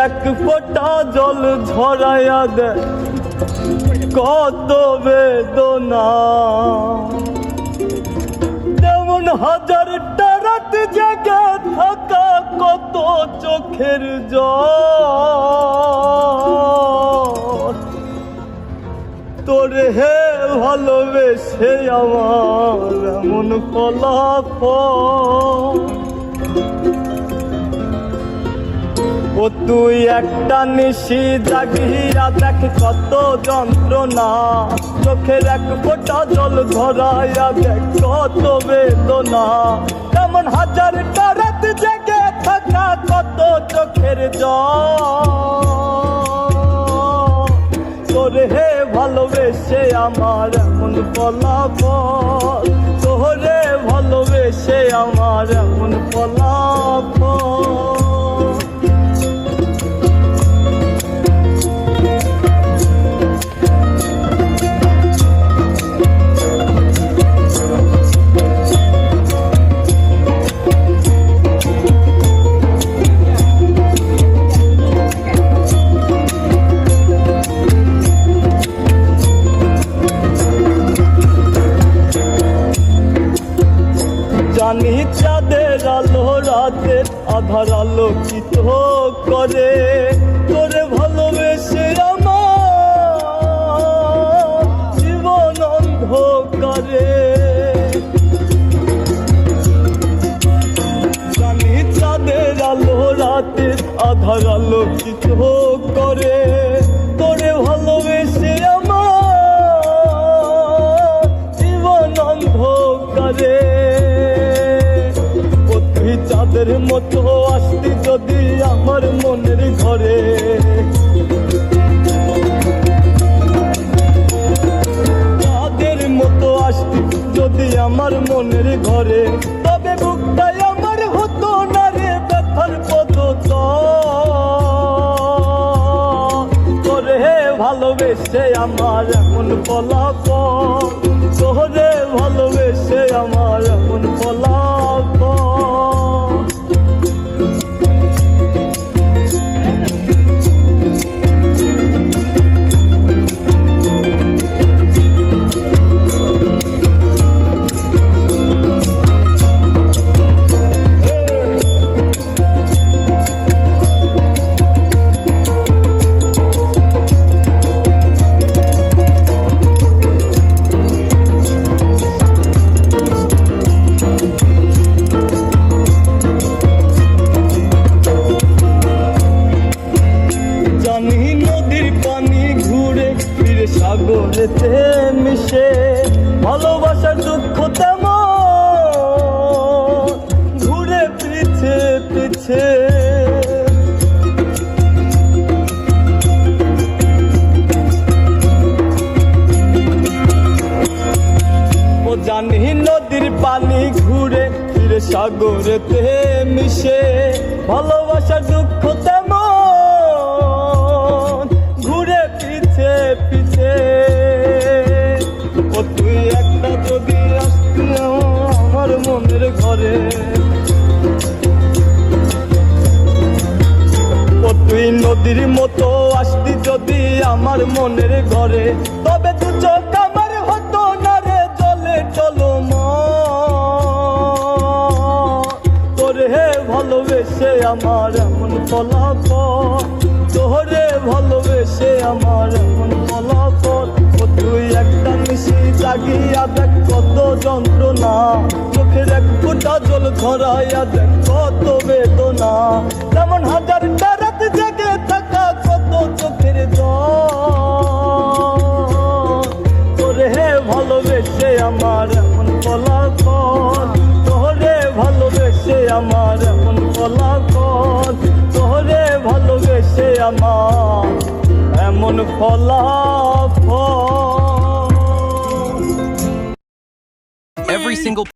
এক ফোঁটা জল ঝরাইয়া দেয় কত বেদনা। তেমন হাজারটা রাত জেগে থাকা কত চোখের জল। তোরে হে ভালোবেসে আমার এমন ফলাফল। ও তুই একটা নিশি জাগিয়া দেখ কত যন্ত্রণা। চোখের এক ফোঁটা জল ধরাইয়া দেখ কত বেদনা। তেমন হাজারটা রাত জেগে থাকা কত চোখের জল। তোরে হে ভালোবেসে আমার এমন ফলাফল। তোরে ভালোবেসে আমার এমন ফলাফল। জানি চাঁদের আলো রাতের আধার আলোকিত করে। তোরে ভালোবেসে আমার জীবন অন্ধকারে। জানি চাঁদের আলো রাতের আধার আলোকিত করে। তোরে ভালোবেসে আমার জীবন অন্ধকারে। চাঁদের মতো আসতি যদি আমার মনের ঘরে। চাঁদের মতো আসতি যদি আমার মনের ঘরে। তবে বুকটাই আমার হতো না রে ব্যথার পদতল। তোরে ভালোবেসে আমার এমন ফলাফল। তোরে ভালোবেসে আমার এমন ফলাফল। সাগরেতে মিশে ভালোবাসার দুঃখ তেমন ঘুরে পিছে পিছে। ও জানি নদীর পানি ঘুরে ফিরে সাগরেতে মিশে ভালোবাসার দুঃখ তেমন ঘুরে পিছে পিছে। ও তুই একটা যদি আসতি আমার মনের ঘরে। ও তুই নদীর মতো আসতি যদি আমার মনের ঘরে। তবে দু চোখ আমার হতো না রে জলে টলমল। তোরে ভালোবেসে আমার এমন ফলাফল। তোরে ভালোবেসে আমার এমন ফলাফল। ও তুই একটা নিশি জাগিয়া দেখ কত যন্ত্রণা। চোখের এক ফোঁটা জল ধরাইয়া দেখ কত বেদনা। তেমন হাজারটা রাত জেগে থাকা কত চোখের জল। তোরে ভালোবেসে আমার এমন ফলাফল। তোরে ভালোবেসে আমার এমন ফলাফল। তোরে ভালোবেসে আমার এমন ফলাফল। Every single